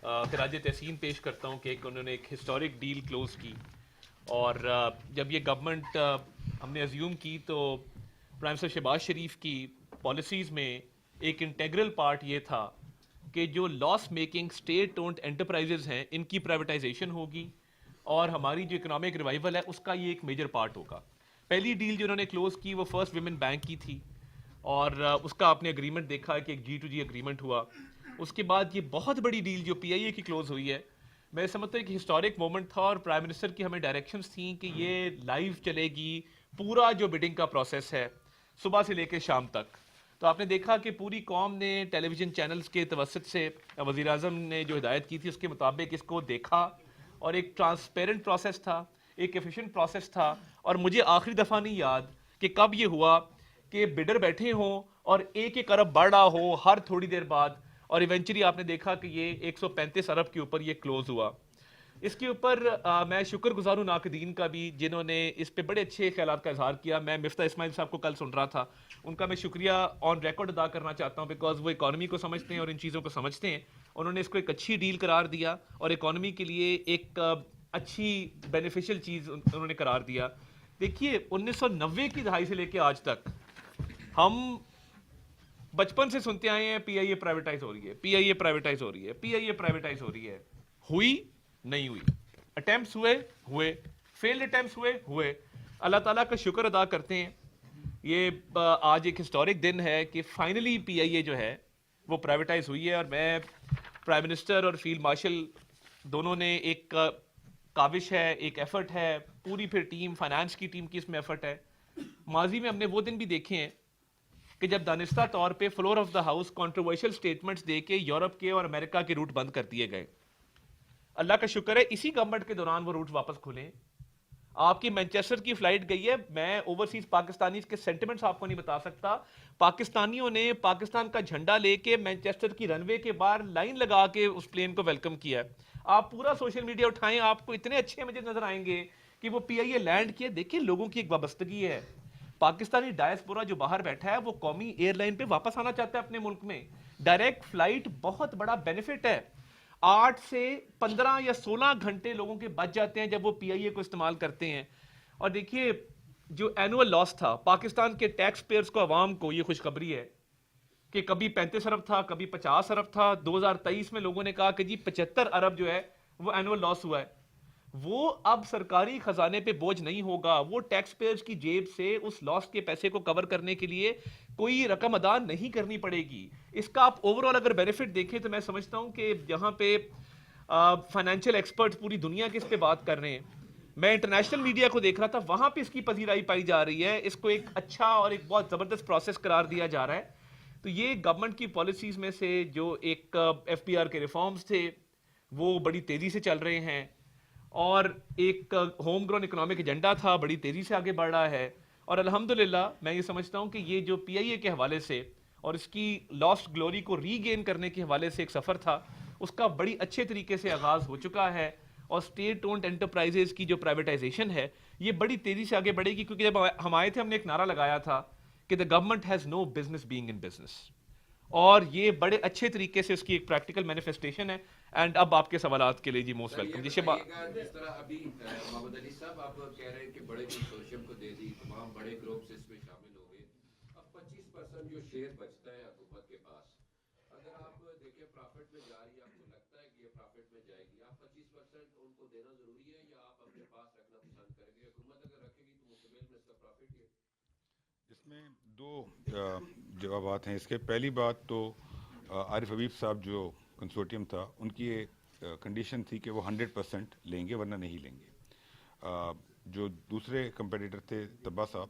खराज तहसीन पेश करता हूँ कि उन्होंने एक हिस्टोरिक डील क्लोज की। और जब ये गवर्नमेंट हमने अज्यूम की तो प्राइम मिनिस्टर शहबाज शरीफ की पॉलिसीज़ में एक इंटेग्रल पार्ट ये था कि जो loss making state owned enterprises हैं इनकी प्राइवेटाइजेशन होगी, और हमारी जो इकोनॉमिक रिवाइवल है उसका ये एक मेजर पार्ट होगा। पहली डील जो उन्होंने क्लोज की वो फर्स्ट विमेन बैंक की थी, और उसका आपने एग्रीमेंट देखा है कि एक G2G एग्रीमेंट हुआ। उसके बाद ये बहुत बड़ी डील जो PIA की क्लोज हुई है, मैं समझता हूँ कि हिस्टोरिक मोमेंट था, और प्राइम मिनिस्टर की हमें डायरेक्शंस थी कि ये लाइव चलेगी पूरा जो बिडिंग का प्रोसेस है सुबह से लेकर शाम तक। तो आपने देखा कि पूरी कौम ने टेलीविज़न चैनल्स के तवसत से वज़ीर आज़म ने जो हिदायत की थी उसके मुताबिक इसको देखा, और एक ट्रांसपेरेंट प्रोसेस था, एक एफिशिएंट प्रोसेस था। और मुझे आखिरी दफ़ा नहीं याद कि कब ये हुआ कि बिडर बैठे हों और एक एक अरब बढ़ रहा हो हर थोड़ी देर बाद, और इवेंचुअली आपने देखा कि ये 135 अरब के ऊपर ये क्लोज हुआ। इसके ऊपर मैं शुक्रगुजार हूँ नाकदीन का भी, जिन्होंने इस पे बड़े अच्छे ख्यालात का इजहार किया। मैं मिफ्ता इस्माइल साहब को कल सुन रहा था, उनका मैं शुक्रिया ऑन रिकॉर्ड अदा करना चाहता हूँ, बिकॉज वो इकॉनमी को समझते हैं और इन चीज़ों को समझते हैं। उन्होंने इसको एक अच्छी डील करार दिया और इकॉनमी के लिए एक अच्छी बेनिफिशियल चीज़ उन्होंने करार दिया। देखिए 1990 की दहाई से लेकर आज तक हम बचपन से सुनते आए हैं PIA प्राइवेटाइज हो रही है, PIA प्राइवेटाइज हो रही है, PIA प्राइवेटाइज हो रही है। हुई नहीं हुई, अटेम्प्ट्स हुए हुए, फेल्ड अटेम्प्ट्स हुए। अल्लाह ताला का शुक्र अदा करते हैं, ये आज एक हिस्टोरिक दिन है कि फाइनली PIA जो है वो प्राइवेटाइज हुई है। और मैं प्राइम मिनिस्टर और फील्ड मार्शल दोनों ने एक काविश है, एक एफर्ट है, पूरी फिर टीम फाइनेंस की टीम की इसमें एफर्ट है। माजी में हमने वो दिन भी देखे हैं कि जब दानिस्ता तौर पे floor of the house controversial statements दे के यूरोप के और अमेरिका के रूट बंद कर दिए गए। अल्लाह का शुक्र है इसी गवर्नमेंट के दौरान वो रूट वापस खुले। आपकी मैनचेस्टर की फ्लाइट गई है, मैं ओवरसीज पाकिस्तानी के सेंटिमेंट्स आपको नहीं बता सकता। पाकिस्तानियों ने पाकिस्तान का झंडा लेके मैनचेस्टर की रनवे के बाहर लाइन लगा के उस प्लेन को वेलकम किया है। आप पूरा सोशल मीडिया उठाएं, आपको इतने अच्छे मुझे नजर आएंगे कि वो PIA लैंड किए। देखिए लोगों की एक वाबस्तगी है, पाकिस्तानी डायस्पोरा जो बाहर बैठा है वो कौमी एयरलाइन पे वापस आना चाहता है अपने मुल्क में। डायरेक्ट फ्लाइट बहुत बड़ा बेनिफिट है, 8 से 15 या 16 घंटे लोगों के बच जाते हैं जब वो PIA को इस्तेमाल करते हैं। और देखिए जो एनुअल लॉस था पाकिस्तान के टैक्स पेयर्स को, आवाम को, ये खुशखबरी है कि कभी 35 अरब था, कभी 50 अरब था। 2023 में लोगों ने कहा कि जी 75 अरब जो है वो एनुअल लॉस हुआ है। वो अब सरकारी खजाने पे बोझ नहीं होगा, वो टैक्स पेयर्स की जेब से उस लॉस के पैसे को कवर करने के लिए कोई रकम अदा नहीं करनी पड़ेगी। इसका आप ओवरऑल अगर बेनिफिट देखें तो मैं समझता हूं कि जहां पे फाइनेंशियल एक्सपर्ट्स पूरी दुनिया के इस पे बात कर रहे हैं, मैं इंटरनेशनल मीडिया को देख रहा था, वहां पे इसकी पजीराई पाई जा रही है, इसको एक अच्छा और एक बहुत ज़बरदस्त प्रोसेस करार दिया जा रहा है। तो ये गवर्नमेंट की पॉलिसीज़ में से जो एक FPR के रिफॉर्म्स थे वो बड़ी तेज़ी से चल रहे हैं, और एक होम ग्रोन इकोनॉमिक एजेंडा था बड़ी तेज़ी से आगे बढ़ रहा है। और अल्हम्दुलिल्लाह मैं ये समझता हूँ कि ये जो PIA के हवाले से और इसकी लॉस्ट ग्लोरी को रीगेन करने के हवाले से एक सफ़र था, उसका बड़ी अच्छे तरीके से आगाज़ हो चुका है। और स्टेट ओन्ड एंटरप्राइजेज की जो प्राइवेटाइजेशन है ये बड़ी तेज़ी से आगे बढ़ेगी, क्योंकि जब हम आए थे हमने एक नारा लगाया था कि the government has no business being in business, और ये बड़े अच्छे तरीके से उसकी एक प्रैक्टिकल मैनिफेस्टेशन है। एंड अब आपके सवालात के लिए जी मोस्ट सर ये वेलकम जी शिबा। बताइएगा, जिस तरह अभी मोहम्मद अली साहब आप कह रहे हैं कि बड़े कंसोर्शियम को दे दी, तमाम बड़े ग्रुप्स इसमें शामिल हो गए। अब 25% जो शेयर बचता है हुकूमत के पास, अगर आप देखें प्रॉफिट में जा रही है, आपको लगता है कि ये प्रॉफिट में जाएगी, आप 25% उनको देना जरूरी है या आप अपने पास रखना पसंद करेंगे? हुकूमत अगर रखेगी तो मुकम्मल में इसका प्रॉफिट ही है। इसमें दो जवाबात हैं इसके। पहली बात तो आरिफ हबीब साहब जो कंसोर्टियम था उनकी कंडीशन थी कि वो 100% लेंगे वरना नहीं लेंगे। जो दूसरे कंपटीटर थे तब्बा साहब,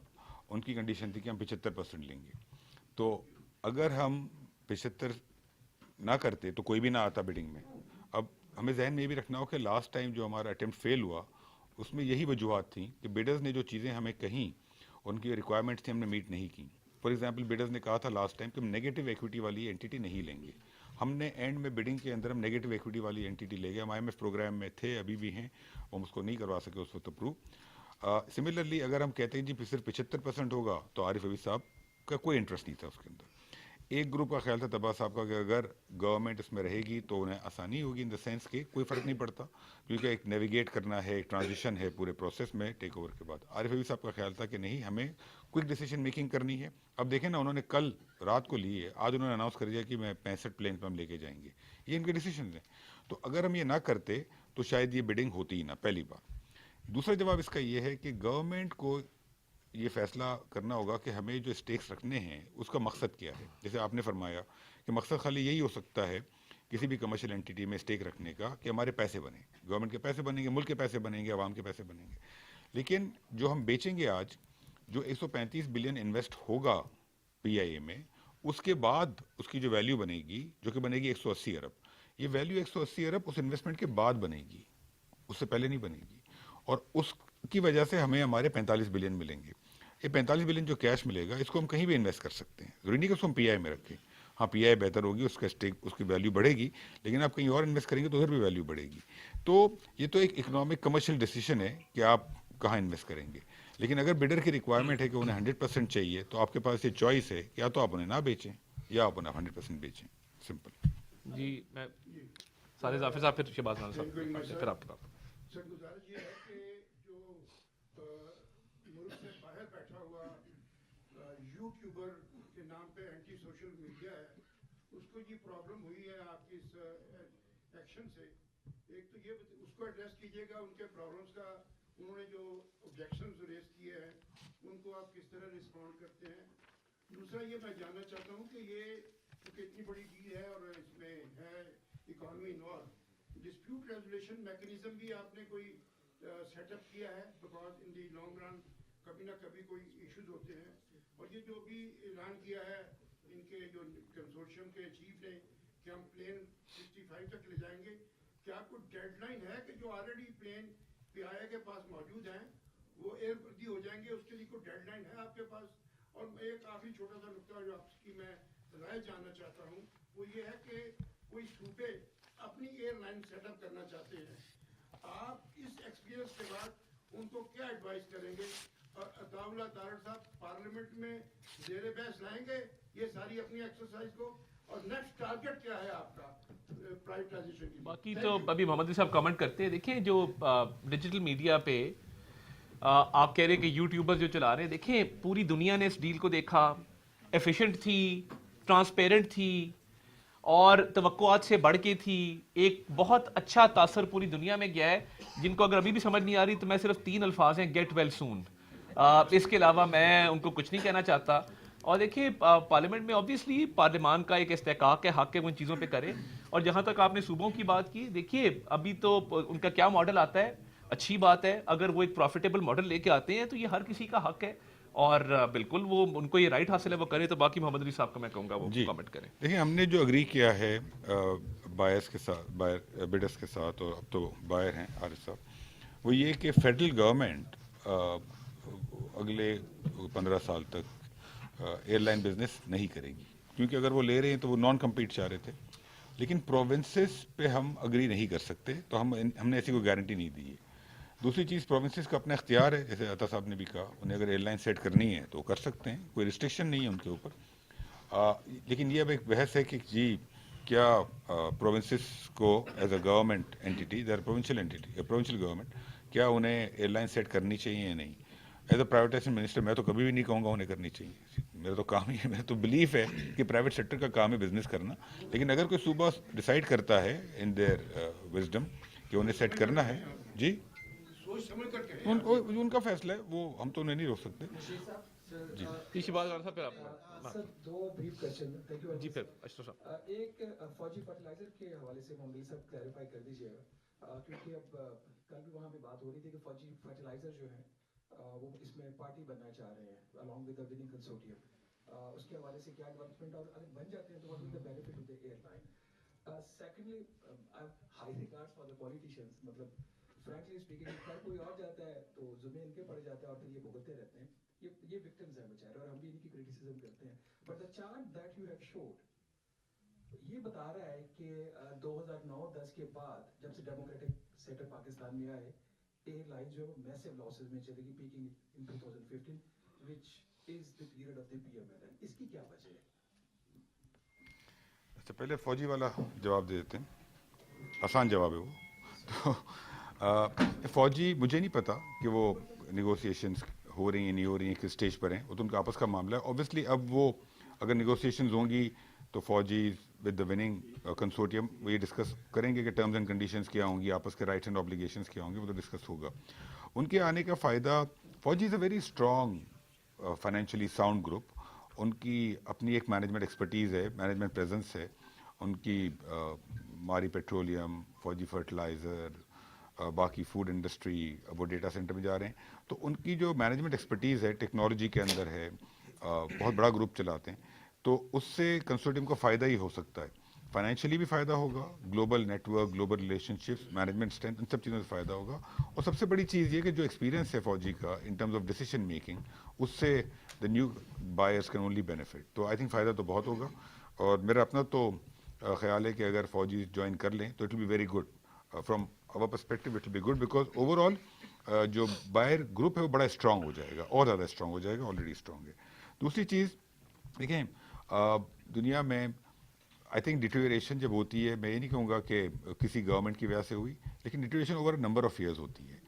उनकी कंडीशन थी कि हम 75% लेंगे। तो अगर हम 75 ना करते तो कोई भी ना आता बिडिंग में। अब हमें जहन में ये भी रखना हो कि लास्ट टाइम जो हमारा अटेम्प्ट फेल हुआ उसमें यही वजूहत थी कि बिडर्स ने जो चीज़ें हमें कहीं, उनकी रिक्वायरमेंट्स थी, हमने मीट नहीं की। फॉर एग्जांपल बिडर्स ने कहा था लास्ट टाइम कि हम नेगेटिव इक्विटी वाली एंटिटी नहीं लेंगे। हमने एंड में बिडिंग के अंदर हम नेगेटिव इक्विटी वाली एंटिटी ले गए। हम IMF प्रोग्राम में थे, अभी भी हैं, हम उसको नहीं करवा सके उस वक्त अप्रूव। सिमिलरली अगर हम कहते हैं जी सिर्फ 75% होगा तो आरिफ हबीब साहब का कोई इंटरेस्ट नहीं था उसके अंदर। एक ग्रुप का ख्याल था तब्बा साहब का कि अगर गवर्नमेंट इसमें रहेगी तो उन्हें आसानी होगी, इन द सेंस कि कोई फ़र्क नहीं पड़ता क्योंकि एक नेविगेट करना है, एक ट्रांजिशन है पूरे प्रोसेस में टेक ओवर के बाद। आरिफ हबीब साहब का ख्याल था कि नहीं, हमें क्विक डिसीजन मेकिंग करनी है। अब देखें ना, उन्होंने कल रात को ली है, आज उन्होंने अनाउंस कर दिया कि मैं 65 प्लेन पर हम लेके जाएंगे। ये इनके डिसीजन हैं। तो अगर हम ये ना करते तो शायद ये बिडिंग होती ही ना, पहली बात। दूसरा जवाब इसका ये है कि गवर्नमेंट को ये फैसला करना होगा कि हमें जो स्टेक्स रखने हैं उसका मकसद क्या है। जैसे आपने फरमाया कि मकसद खाली यही हो सकता है किसी भी कमर्शियल एंटिटी में स्टेक रखने का कि हमारे पैसे बने, गवर्नमेंट के पैसे बनेंगे, मुल्क के पैसे बनेंगे, आवाम के पैसे बनेंगे। लेकिन जो हम बेचेंगे आज, जो 135 बिलियन इन्वेस्ट होगा पीआईए में, उसके बाद उसकी जो वैल्यू बनेगी, जो कि बनेगी 180 अरब, ये वैल्यू 180 अरब उस इन्वेस्टमेंट के बाद बनेगी, उससे पहले नहीं बनेगी। और उसकी वजह से हमें हमारे 45 बिलियन मिलेंगे। ये 45 बिलियन जो कैश मिलेगा, इसको हम कहीं भी इन्वेस्ट कर सकते हैं, जरूरी नहीं कि उसको हम पीआई में रखें। हाँ, पीआई बेहतर होगी, उसका स्टेक, उसकी वैल्यू बढ़ेगी, लेकिन आप कहीं और इन्वेस्ट करेंगे तो उधर भी वैल्यू बढ़ेगी। तो ये तो एक इकोनॉमिक कमर्शियल डिसीजन है कि आप कहाँ इन्वेस्ट करेंगे। लेकिन अगर बिडर की रिक्वायरमेंट है कि उन्हें 100% चाहिए, तो आपके पास ये चॉइस है कि या तो आप उन्हें ना बेचें या आप उन्हें 100% बेचें, सिंपल। जी, मैं सारे जाफिर साहब, फिर शहबाज खान साहब, फिर आपके पास। सर गुजारिश ये है कि जो मुल्क से बाहर बैठा हुआ यूट्यूबर के नाम पे एंटी सोशल मीडिया है, उसको ये प्रॉब्लम हुई है आपकी इस एक्शन से। एक तो ये उसको एड्रेस कीजिएगा, उनके प्रॉब्लम्स का, उन्होंने जो ऑब्जेक्शंस रेज किए हैं उनको आप किस तरह रिस्पॉन्ड करते हैं। दूसरा ये मैं जानना चाहता हूँ कि ये क्योंकि इतनी बड़ी डील है और इसमें है economy involve, dispute resolution mechanism भी आपने कोई सेटअप किया है? Because in the long run कभी ना कभी कोई इश्यूज होते हैं। और ये जो भी ऐलान किया है इनके जो कंसोर्शियम के चीफ ने कि हम प्लेन 65 तक ले जाएंगे, क्या कोई डेडलाइन है कि जो ऑलरेडी प्लेन पीआईए के पास मौजूद हैं वो एयरवर्दी हो जाएंगे, उसके लिए कोई डेडलाइन है आपके पास? और एक काफ़ी छोटा सा नुकता जो आपकी मैं राय जानना चाहता हूँ वो ये है कि कोई सूबे अपनी एयरलाइन सेटअप करना चाहते हैं, आप इस एक्सपीरियंस के बाद उनको क्या एडवाइस करेंगे? और अताउल्ला तारड़ साहब पार्लियामेंट में जेरे बहस लाएंगे ये सारी अपनी एक्सरसाइज को, और नेक्स्ट टारगेट क्या है आपका प्राइवेटाइजेशन की? बाकी तो अभी मोहम्मद साहब कमेंट करते हैं। देखिए, जो डिजिटल मीडिया पे आप कह रहे हैं कि यूट्यूबर्स जो चला रहे हैं, देखें पूरी दुनिया ने इस डील को देखा, एफिशिएंट थी, ट्रांसपेरेंट थी और तवक्कुआत से बढ़ के थी। एक बहुत अच्छा तासर पूरी दुनिया में गया है, जिनको अगर अभी भी समझ नहीं आ रही तो मैं सिर्फ 3 अल्फाज हैं, गेट वेल सून। इसके अलावा मैं उनको कुछ नहीं कहना चाहता। और देखिए, पार्लियामेंट में ऑब्वियसली पार्लियामान का एक इस्तेहकाक है, हक है वो इन चीज़ों पे करे। और जहाँ तक आपने सूबों की बात की, देखिए अभी तो उनका क्या मॉडल आता है, अच्छी बात है। अगर वो एक प्रॉफिटेबल मॉडल लेके आते हैं तो ये हर किसी का हक है और बिल्कुल वो उनको ये राइट हासिल है वो करें। तो बाकी मोहम्मद अली साहब को मैं कहूँगा वो जी, कमेंट करें। देखिए हमने जो अग्री किया है बायर्स के साथ, बायर बिडर्स के साथ, और अब तो बायर हैं आरिफ साहब, वो ये कि फेडरल गवर्नमेंट अगले 15 साल तक एयरलाइन बिजनेस नहीं करेगी, क्योंकि अगर वो ले रहे हैं तो वो नॉन कम्पीट चाह रहे थे। लेकिन प्रोविंसेस पे हम अग्री नहीं कर सकते, तो हमने ऐसी कोई गारंटी नहीं दी है। दूसरी चीज़, प्रोविंसेस का अपना इख्तियार है, जैसे अता साहब ने भी कहा, उन्हें अगर एयरलाइन सेट करनी है तो कर सकते हैं, कोई रिस्ट्रिक्शन नहीं है उनके ऊपर। लेकिन ये अब एक बहस है कि जी क्या प्रोविंसेस को as a government entity, they are provincial entity, provincial government, क्या उन्हें एयरलाइन सेट करनी चाहिए या नहीं। एज अ प्राइवेटाइजेशन मिनिस्टर मैं तो कभी भी नहीं कहूँगा उन्हें करनी चाहिए, मेरा तो काम ही है, मेरा तो बिलीफ है कि प्राइवेट सेक्टर का काम है बिजनेस करना। लेकिन अगर कोई सूबा डिसाइड करता है इन देयर विजडम कि उन्हें सेट करना है, जी सोच समझ कर कहें। उनका फैसला है, वो हम तो उन्हें नहीं रोक सकते। जी तीसरी बात साहब, फिर आप सर दो ब्रीफ क्वेश्चन, थैंक यू जी, वेरी फिर मच अशरफ साहब। सर। एक फौजी फर्टिलाइजर के हवाले से मोहम्मद अली साहब क्लैरिफाई कर दीजिएगा, क्योंकि अब कल भी वहाँ पे बात हो रही थी कि फौजी फर्टिलाइजर जो है वो इसमें पार्टी बनना चाह रहे हैं along with the winning consortium. उसके हवाले से क्या डेवलपमेंट, और अगर बन जाते हैं तो what will the benefit of the airline? Secondly, I have high regards for the politicians, मतलब फ्रैंकली स्पीकिंग कर कोई और जाता है तो जुम्मे इनके पड़ जाता है और फिर ये भुगतते रहते हैं। ये विक्टिम्स हैं बेचारे, और हम भी इनकी क्रिटिसिज्म करते हैं। But the chart that you have showed ये बता रहा है कि 2009-10 के बाद जब से डेमोक्रेटिक सेटअप पाकिस्तान में आए, एयरलाइन जो मैसिव लॉसेस में चलेगी, peeking in 2015 which is the period of the PML. इसकी क्या वजह है? अच्छा, पहले फौजी वाला जवाब दे देते हैं, आसान जवाब है वो। तो फौजी, मुझे नहीं पता कि वो निगोशिएशंस हो रही हैं नहीं हो रही हैं, किस स्टेज पर हैं, वो तो उनका आपस का मामला है। ऑब्वियसली अब वो अगर निगोशिएशंस होंगी तो फौजी विद द विनिंग कंसोर्टियम वो ये डिस्कस करेंगे कि टर्म्स एंड कंडीशंस क्या होंगी, आपस के राइट्स एंड ऑब्लिगेशंस क्या होंगे, वो तो डिस्कस होगा। उनके आने का फ़ायदा, फौजी is a very strong financially sound group, उनकी अपनी एक मैनेजमेंट एक्सपर्टीज़ है, मैनेजमेंट प्रेजेंस है, उनकी मारी पेट्रोलियम, फौजी फर्टिलाइज़र, बाकी फूड इंडस्ट्री, वो डेटा सेंटर में जा रहे हैं, तो उनकी जो मैनेजमेंट एक्सपर्टीज़ है टेक्नोलॉजी के अंदर है, बहुत बड़ा ग्रुप चलाते हैं, तो उससे कंसोर्टियम को फ़ायदा ही हो सकता है। फाइनेंशियली भी फ़ायदा होगा, global network, global relationships, management strength, इन सब चीज़ों से फ़ायदा होगा। और सबसे बड़ी चीज़ ये कि जो एक्सपीरियंस है फौजी का in terms of decision making, उससे the new buyers can only benefit. तो आई थिंक फ़ायदा तो बहुत होगा। और मेरा अपना तो ख्याल है कि अगर फौजी ज्वाइन कर लें तो it will be very good from our perspective, it will be good because overall जो बायर ग्रुप है वो बड़ा स्ट्रांग हो जाएगा, और ज़्यादा स्ट्रांग हो जाएगा, ऑलरेडी स्ट्रांग है। दूसरी चीज़ देखें, दुनिया में आई थिंक डिटेरियोरेशन जब होती है, मैं ये नहीं कहूँगा कि किसी गवर्नमेंट की वजह से हुई, लेकिन deterioration over number of years होती है।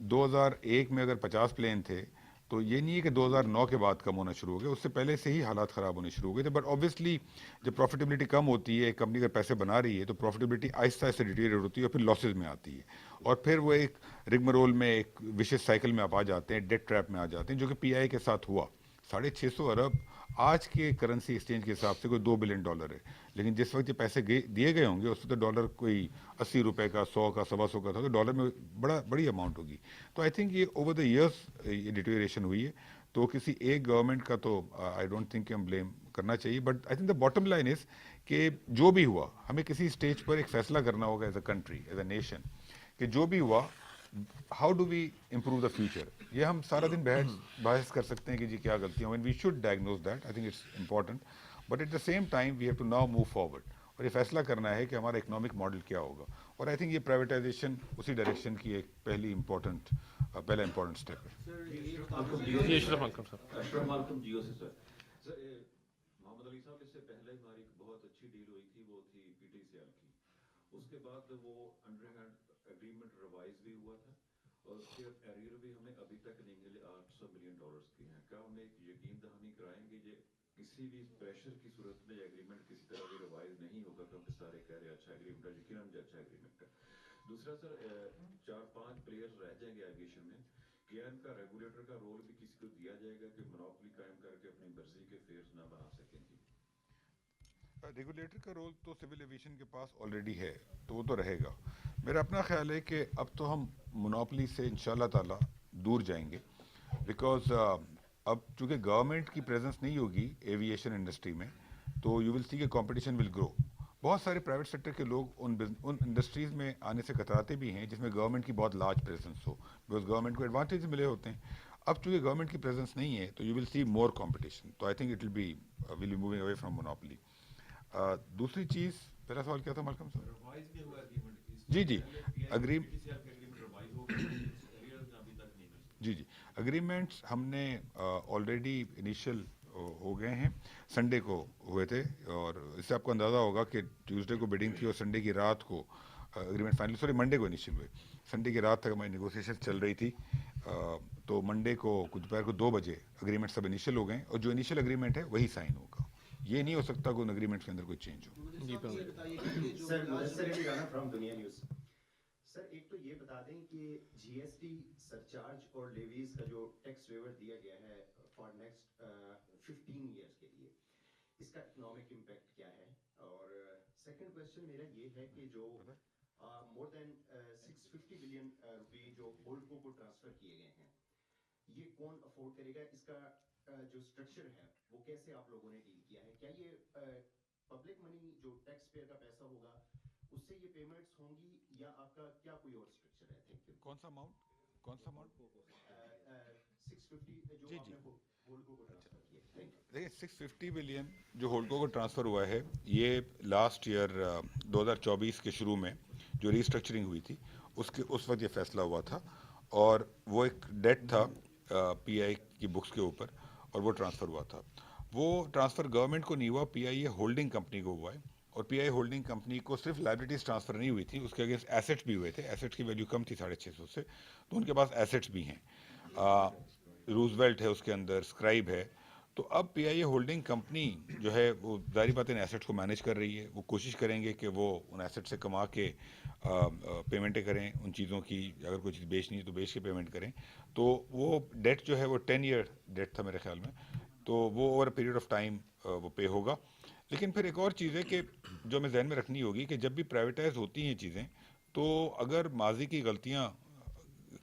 2001 में अगर 50 प्लेन थे तो ये नहीं है कि 2009 के बाद कम होना शुरू हो गए, उससे पहले से ही हालात ख़राब होने शुरू हो गए थे। बट ऑब्वियसली जब प्रॉफिटेबिलिटी कम होती है, कंपनी अगर पैसे बना रही है तो प्रॉफिटेबिलिटी आहिस्ता आहिस्ता डिटेरियोरेट होती है और फिर लॉसेज में आती है, और फिर वो एक रिगमरोल में, एक विशेष साइकिल में आप आ जाते हैं, डेट ट्रैप में आ जाते हैं, जो कि पीआई के साथ हुआ। 650 अरब आज के करेंसी एक्सचेंज के हिसाब से कोई $2 बिलियन है, लेकिन जिस वक्त ये पैसे दिए गए होंगे उस वक्त तो डॉलर कोई 80 रुपए का, 100 का, 125 का था, तो डॉलर में बड़ी अमाउंट होगी। तो आई थिंक ये ओवर द ईयर्स ये डिटेरियोरेशन हुई है, तो किसी एक गवर्नमेंट का तो आई डोंट थिंक हम ब्लेम करना चाहिए। But I think the bottom line is कि जो भी हुआ, हमें किसी स्टेज पर एक फैसला करना होगा as a country, as a nation, कि जो भी हुआ how do we improve the future. ये हम सारा दिन बहस कर सकते हैं कि जी क्या गलतियाँ हुई, we should diagnose that, I think it's important, but at the same time we have to now move forward, और ये फैसला करना है कि हमारा इकोनॉमिक मॉडल क्या होगा। और आई थिंक ये प्राइवेटाइजेशन उसी डायरेक्शन की एक पहला इंपॉर्टेंट स्टेप है। ये अशरफ मलकम सर। अशरफ मलकम जियो से सर। मोहम्मद अली साहब, इससे पहले हमारी एक बहुत अच्छी डील हुई थी, वो थी पीटीसीएल की। उसके बाद वो अंडरहैंड एग्रीमेंट रिवाइज भी हुआ था, और उसके एरियर भी हमें अभी तक नहीं मिले, $800 मिलियन के हैं। क्या हमें एक यकीन दहानी कराएंगे कि किसी भी प्रेशर की सूरत में एग्रीमेंट किसी तरह भी रिवाइज नहीं होगा, क्योंकि सारे कह रहे अच्छा एग्रीमेंट है, यकीनन मुझे अच्छा एग्रीमेंट है। दूसरा सर, 4-5 प्लेयर्स रह जाएंगे एविएशन में, क्या इनका रेगुलेटर का रोल भी किसी को दिया जाएगा कि मोनोपोली कायम करके अपनी मर्जी के फेयर्स ना बना सकें? जी, रेगुलेटर का रोल तो सिविल एविएशन के पास ऑलरेडी है, तो वो तो रहेगा। मेरा अपना ख्याल है कि अब तो हम मोनोपोली से इंशाल्लाह ताला दूर जाएंगे, बिकॉज अब चूँकि गवर्नमेंट की प्रेजेंस नहीं होगी एविएशन इंडस्ट्री में, तो यू विल सी कि कंपटीशन विल ग्रो। बहुत सारे प्राइवेट सेक्टर के लोग उन इंडस्ट्रीज़ में आने से कतराते भी हैं जिसमें गवर्नमेंट की बहुत लार्ज प्रेजेंस हो, बिकॉज गवर्नमेंट को एडवांटेज मिले होते हैं। अब चूँकि गवर्नमेंट की प्रेजेंस नहीं है तो you will see more competition, तो I think it will be moving away from monopoly. दूसरी चीज़, पहला सवाल क्या था मलकम सर? जी जी, जी एग्रीमेंट्स हमने ऑलरेडी इनिशियल हो गए हैं, संडे को हुए थे, और इससे आपको अंदाज़ा होगा कि ट्यूसडे को बिडिंग थी और संडे की रात को एग्रीमेंट फाइनल, सॉरी मंडे को इनिशियल हुए, संडे की रात तक हमारी नेगोशिएशन चल रही थी। तो मंडे को कुछ दोपहर को 2 बजे एग्रीमेंट सब इनिशियल हो गए, और जो इनिशियल एग्रीमेंट है वही साइन होगा। ये नहीं हो सकता कोई एग्रीमेंट के अंदर कोई चेंज हो। सर, एक तो ये बता दें कि जीएसटी सरचार्ज और लेवीज का जो टैक्स वेवर दिया गया है फॉर नेक्स्ट 15 इयर्स के लिए, इसका इकोनॉमिक इम्पैक्ट क्या है? और सेकंड क्वेश्चन मेरा ये है कि जो मोर देन 650 बिलियन रुपए जो होल्डको को ट्रांसफर किए गए हैं, ये कौन अफोर्ड करेगा? इसका जो स्ट्रक्चर है वो कैसे आप लोगों ने डील किया है? क्या ये पब्लिक मनी जो टैक्स पेयर का पैसा होगा उससे ये पेमेंट्स होंगी, या आपका क्या कोई और स्ट्रक्चर है? Thank you. कौन सा अमाउंट 650 जो जी आपने जी, होल्डको को ट्रांसफर किया। Thank you. देखिए 650 बिलियन जो होल्डको को ट्रांसफ़र हुआ है, ये लास्ट ईयर 2024 के शुरू में जो रीस्ट्रक्चरिंग हुई थी उस वक्त ये फैसला हुआ था, और वो एक डेट था पीआई की बुक्स के ऊपर, और वो ट्रांसफ़र हुआ था। वो ट्रांसफ़र गवर्नमेंट को नहीं हुआ, पीआईए होल्डिंग कंपनी को हुआ है। और पीआईए होल्डिंग कंपनी को सिर्फ लाइबिलिटीज़ ट्रांसफ़र नहीं हुई थी, उसके अगेंस्ट एसेट्स भी हुए थे। एसेट्स की वैल्यू कम थी 650 से, तो उनके पास एसेट्स भी हैं। रूजवेल्ट है उसके अंदर, स्क्राइब है। तो अब पीआईए होल्डिंग कंपनी जो है वो ज़ाहिर बात है इन एसेट्स को मैनेज कर रही है। वो कोशिश करेंगे कि वो उन एसेट से कमा के पेमेंटें करें उन चीज़ों की। अगर कोई चीज़ बेचनी है तो बेच के पेमेंट करें। तो वो डेट जो है वो 10 ईयर डेट था मेरे ख्याल में, तो वो ओवर पीरियड ऑफ टाइम वो पे होगा। लेकिन फिर एक और चीज़ है कि जो हमें जहन में रखनी होगी कि जब भी प्राइवेटाइज होती हैं चीज़ें, तो अगर माजी की गलतियाँ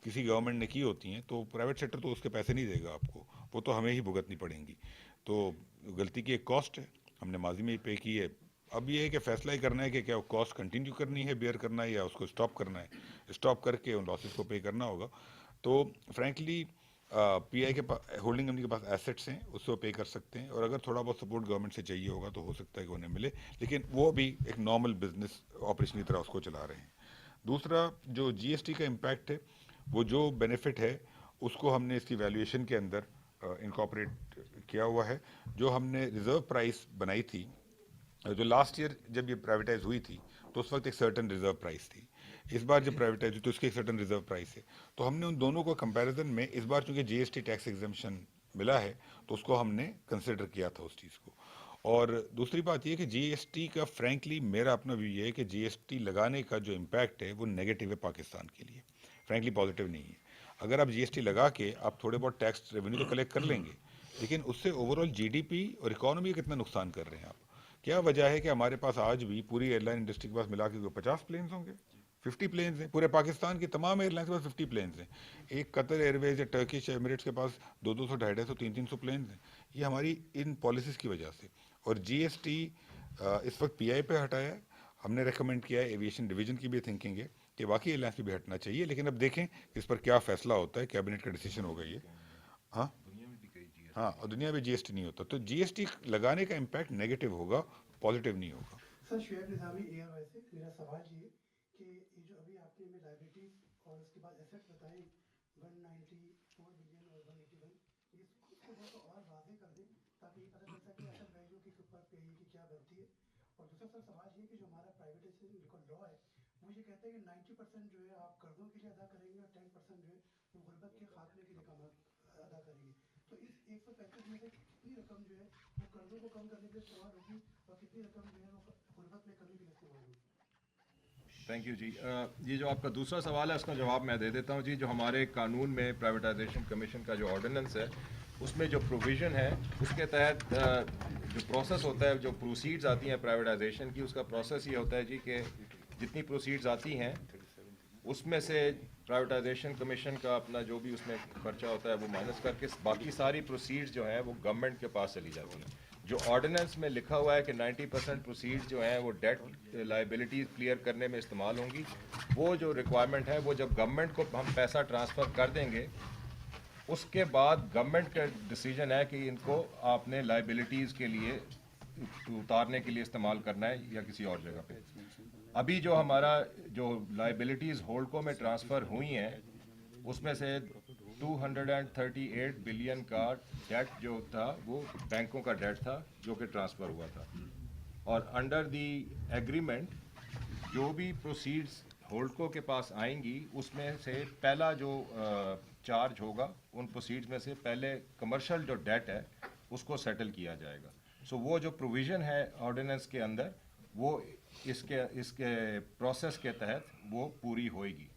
किसी गवर्नमेंट ने की होती हैं तो प्राइवेट सेक्टर तो उसके पैसे नहीं देगा आपको, वो तो हमें ही भुगतनी पड़ेंगी। तो गलती की एक कॉस्ट है, हमने माजी में ही पे की है। अब ये है कि फैसला ही करना है कि क्या कॉस्ट कंटिन्यू करनी है, बेयर करना है, या उसको स्टॉप करना है। स्टॉप करके उन लॉसेस को पे करना होगा। तो फ्रैंकली पीआई के पास, होल्डिंग कंपनी के पास एसेट्स हैं, उससे वो पे कर सकते हैं। और अगर थोड़ा बहुत सपोर्ट गवर्नमेंट से चाहिए होगा तो हो सकता है कि उन्हें मिले, लेकिन वो भी एक नॉर्मल बिजनेस ऑपरेशन की तरह उसको चला रहे हैं। दूसरा जो जीएसटी का इम्पैक्ट है, वो जो बेनिफिट है उसको हमने इसकी वैल्यूएशन के अंदर इनकॉर्पोरेट किया हुआ है। जो हमने रिज़र्व प्राइस बनाई थी, जो लास्ट ईयर जब ये प्राइवेटाइज हुई थी तो उस वक्त एक सर्टन रिजर्व प्राइस थी। इस बार जब प्राइवेटाइज हुई तो उसकी एक सर्टन रिजर्व प्राइस है। तो हमने उन दोनों को कंपैरिजन में इस बार चूंकि जीएसटी टैक्स एग्जम्पशन मिला है तो उसको हमने कंसिडर किया था उस चीज़ को। और दूसरी बात ये कि जीएसटी का फ्रैंकली मेरा अपना व्यू ये है कि जीएसटी लगाने का जो इम्पैक्ट है वो नेगेटिव है पाकिस्तान के लिए, फ्रैंकली पॉजिटिव नहीं है। अगर आप जीएसटी लगा के आप थोड़े बहुत टैक्स रेवेन्यू तो कलेक्ट कर लेंगे, लेकिन उससे ओवरऑल जीडीपी और इकोनॉमी का कितना नुकसान कर रहे हैं आप। क्या वजह है कि हमारे पास आज भी पूरी एयरलाइन इंडस्ट्री के पास मिला के 50 प्लेन्स होंगे, 50 प्लेन्स हैं। पूरे पाकिस्तान की तमाम एयरलाइंस के पास 50 प्लेन्स हैं। एक कतर एयरवेज या टर्किश एमिरेट्स के पास 200, 250, 300 प्लेन्स हैं। ये हमारी इन पॉलिसीज़ की वजह से। और जीएसटी इस वक्त पीआई पे हटाया है। हमने रेकमेंड किया है, एविएशन डिवीजन की भी थिंकिंग है कि बाकी एयरलाइंस पे भी हटना चाहिए, लेकिन अब देखें इस पर क्या फैसला होता है। कैबिनेट का डिसीजन होगा ये। हाँ हाँ, और दुनिया में जीएसटी नहीं होता, तो जीएसटी लगाने का इम्पैक्ट नेगेटिव होगा, पॉजिटिव नहीं होगा। सर शुएब निज़ामी एयर से मेरा सवाल ये कि ये जो अभी आपने हमें लाइबिलिटीज और उसके बाद एसेट्स बताए 194 बिलियन और 181, इसको थोड़ा सा और वाज़ेह कर दें ताकि ये पता चल सके असल वैल्यू के ऊपर पे की क्या बनती है। और दूसरा सर सवाल ये कि जो हमारा प्राइवेटाइजेशन जो लॉ है वो ये कहता है कि 90% जो है आप कर्जों के लिए अदा करेंगे और 10% जो है वो गुर्बत के खात्मे के लिए अदा करेंगे। तो इस 135 में से कितनी रकम जो है वो कर्जों को कम करने के लिए इस्तेमाल होगी और कितनी रकम जो है वो गुर्बत में कमी के लिए इस्तेमाल होगी? थैंक यू जी। ये जो आपका दूसरा सवाल है उसका जवाब मैं दे देता हूँ जी। जो हमारे कानून में प्राइवेटाइजेशन कमीशन का जो ऑर्डिनेंस है उसमें जो प्रोविज़न है उसके तहत जो प्रोसेस होता है, जो प्रोसीड्स आती हैं प्राइवेटाइजेशन की, उसका प्रोसेस ये होता है जी कि जितनी प्रोसीड्स आती हैं उसमें से प्राइवेटाइजेशन कमीशन का अपना जो भी उसमें खर्चा होता है वो माइनस करके बाकी सारी प्रोसीड्स जो हैं वो गवर्नमेंट के पास चली जाती हैं। जो ऑर्डिनेंस में लिखा हुआ है कि 90% प्रोसीड्स जो हैं वो डेट लाइबिलिटीज़ क्लियर करने में इस्तेमाल होंगी, वो जो रिक्वायरमेंट है वो जब गवर्नमेंट को हम पैसा ट्रांसफ़र कर देंगे उसके बाद गवर्नमेंट का डिसीजन है कि इनको आपने लाइबिलिटीज़ के लिए उतारने के लिए इस्तेमाल करना है या किसी और जगह पे। अभी जो हमारा जो लाइबिलिटीज़ होल्डको में ट्रांसफ़र हुई हैं उसमें से 238 बिलियन का डेट जो था वो बैंकों का डेट था जो कि ट्रांसफ़र हुआ था। और अंडर दी एग्रीमेंट जो भी प्रोसीड्स होल्डको के पास आएंगी उसमें से पहला जो चार्ज होगा उन प्रोसीड्स में से पहले कमर्शियल जो डेट है उसको सेटल किया जाएगा। सो वो जो प्रोविज़न है ऑर्डिनेंस के अंदर वो इसके प्रोसेस के तहत वो पूरी होएगी।